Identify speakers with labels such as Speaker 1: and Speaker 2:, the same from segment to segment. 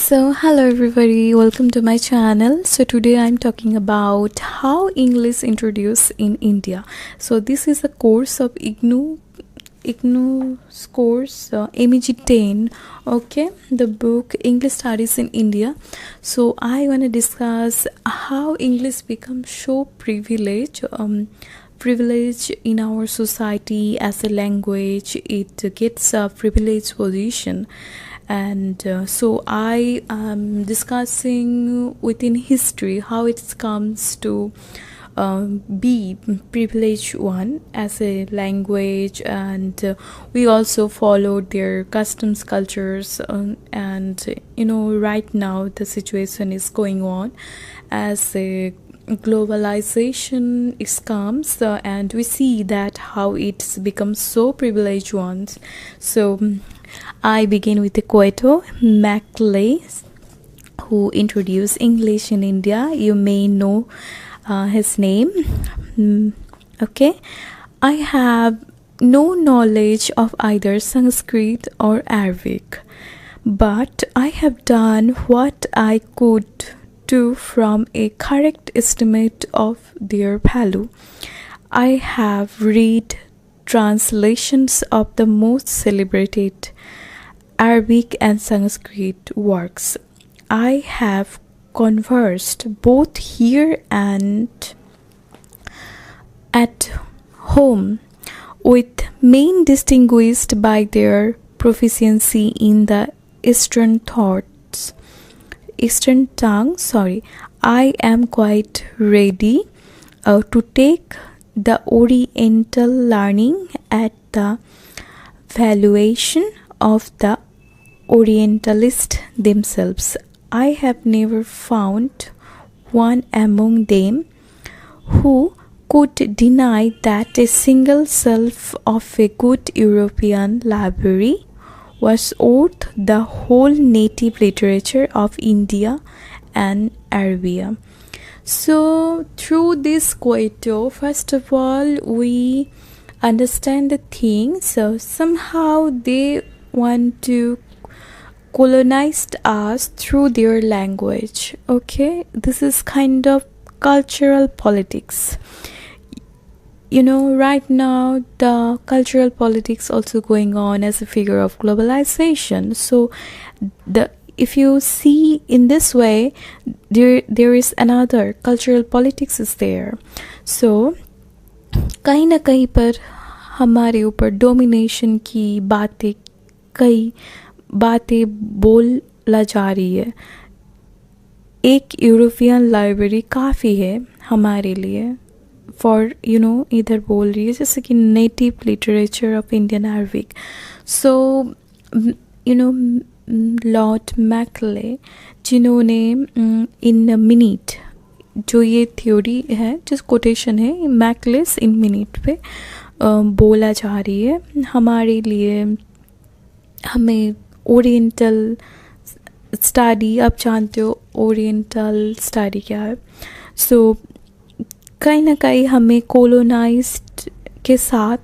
Speaker 1: So, hello everybody, welcome to my channel. So, today I'm talking about how English introduced in India. So, this is a course of IGNOU's course MEG 10. Okay, the book English Studies in India. So, I want to discuss how English becomes so privilege in our society as a language. It gets a privileged position, and so I am discussing within history how it comes to be privileged one as a language, and we also followed their customs, cultures, and right now the situation is going on as a globalization is comes, and we see that how it's become so privileged ones. So I begin with the Queto Maclay, who introduced English in India. You may know his name. Okay, I have no knowledge of either Sanskrit or Arabic, but I have done what I could do from a correct estimate of their value. I have read translations of the most celebrated Arabic and Sanskrit works. I have conversed both here and at home with men distinguished by their proficiency in the Eastern tongue. I am quite ready to take the Oriental learning at the valuation of the Orientalists themselves. I have never found one among them who could deny that a single shelf of a good European library was worth the whole native literature of India and Arabia. So through this Queto, first of all, we understand the thing. So somehow they want to colonize us through their language. Okay, this is kind of cultural politics. Right now the cultural politics also going on as a figure of globalization. So if you see in this way, there is another cultural politics is there. So कहीं ना कहीं पर हमारे ऊपर domination की कई बातें बोला जा रही है. एक यूरोपियन लाइब्रेरी काफ़ी है हमारे लिए फॉर इधर बोल रही है जैसे कि native literature of Indian Arabic. So Lord McClay, जिन्होंने इन मिनट, जो ये थ्योरी है, जिस कोटेशन है मैकलेस इन मिनट पे बोला जा रही है हमारे लिए, हमें ओरिएंटल स्टडी, आप जानते हो ओरिएंटल स्टडी क्या है. सो कहीं ना कहीं हमें कोलोनाइज्ड के साथ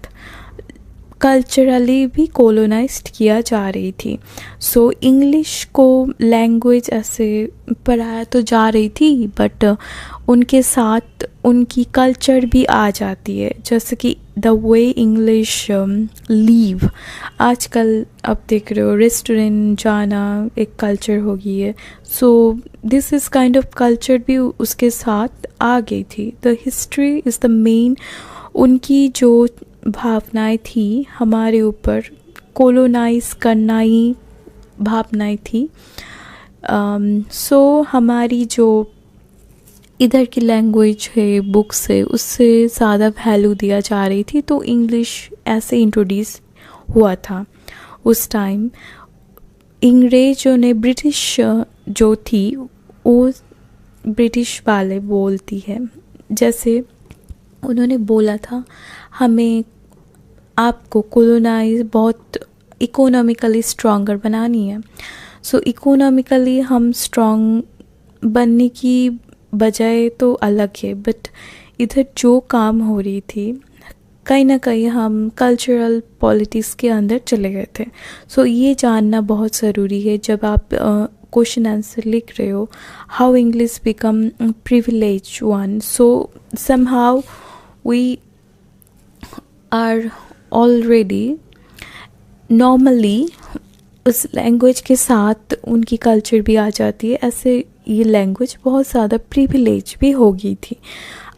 Speaker 1: कल्चरली भी कोलोनाइज्ड किया जा रही थी. सो इंग्लिश को लैंग्वेज ऐसे पढ़ाया तो जा रही थी, बट उनके साथ उनकी कल्चर भी आ जाती है, जैसे कि द वे इंग्लिश लीव. आजकल आप देख रहे हो रेस्टोरेंट जाना एक कल्चर हो गई है. So this is kind of culture भी उसके साथ आ गई थी. The history is the main. उनकी जो भावनाएं थी हमारे ऊपर कोलोनाइज करना ही भावनाएं थी. सो हमारी जो इधर की लैंग्वेज है, बुक्स है, उससे ज़्यादा वैल्यू दिया जा रही थी. तो इंग्लिश ऐसे इंट्रोड्यूस हुआ था उस टाइम. अंग्रेज़ों ने, ब्रिटिश जो थी वो ब्रिटिश वाले बोलती है, जैसे उन्होंने बोला था हमें आपको कोलोनाइज बहुत इकोनॉमिकली स्ट्रॉन्गर बनानी है. सो इकोनॉमिकली हम स्ट्रॉन्ग बनने की बजाय तो अलग है, बट इधर जो काम हो रही थी कहीं ना कहीं हम कल्चरल पॉलिटिक्स के अंदर चले गए थे. सो ये जानना बहुत ज़रूरी है. जब आप क्वेश्चन आंसर लिख रहे हो, how English become privilege one. So somehow we are already normally उस लैंग्वेज के साथ उनकी कल्चर भी आ जाती है. ऐसे ये लैंग्वेज बहुत ज़्यादा प्रिविलेज भी हो गई थी.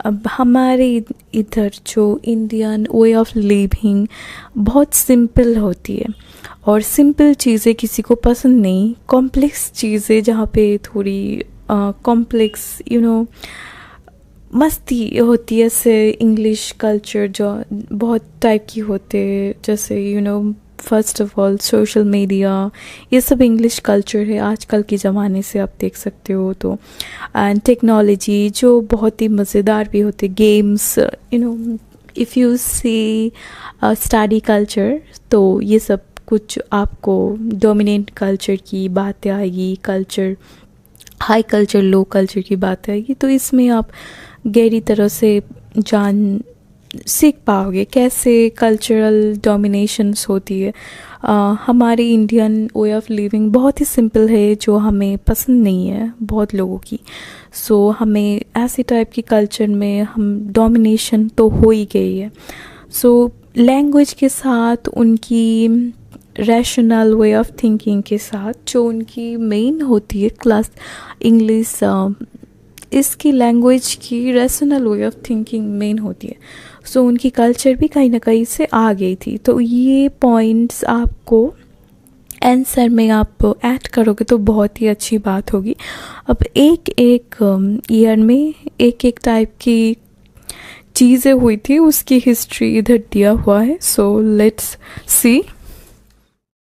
Speaker 1: अब हमारे इधर जो इंडियन वे ऑफ लिविंग बहुत सिंपल होती है, और सिंपल चीज़ें किसी को पसंद नहीं. कॉम्प्लेक्स चीज़ें जहाँ पे थोड़ी कॉम्प्लेक्स मस्ती होती है. ऐसे इंग्लिश कल्चर जो बहुत टाइप की होते हैं, जैसे first of all social media, ये सब इंग्लिश कल्चर है आजकल के ज़माने से आप देख सकते हो. तो एंड टेक्नोलॉजी जो बहुत ही मज़ेदार भी होते, games, if you see study culture, तो ये सब कुछ आपको डोमिनेंट कल्चर की बातें आएगी, कल्चर हाई कल्चर लो कल्चर की बात आएगी. तो इसमें आप गहरी तरह से सीख पाओगे कैसे कल्चरल डोमिनेशंस होती है. हमारी इंडियन वे ऑफ लिविंग बहुत ही सिंपल है, जो हमें पसंद नहीं है बहुत लोगों की. सो हमें ऐसे टाइप की कल्चर में हम डोमिनेशन तो हो ही गई है. सो लैंग्वेज के साथ उनकी रैशनल वे ऑफ थिंकिंग के साथ जो उनकी मेन होती है क्लास इंग्लिश, इसकी लैंग्वेज की rational way of thinking main होती है. सो उनकी कल्चर भी कहीं ना कहीं से आ गई थी. तो ये पॉइंट्स आपको आंसर में आप ऐड करोगे तो बहुत ही अच्छी बात होगी. अब एक एक ईयर में एक एक टाइप की चीज़ें हुई थी, उसकी हिस्ट्री इधर दिया हुआ है. So let's see.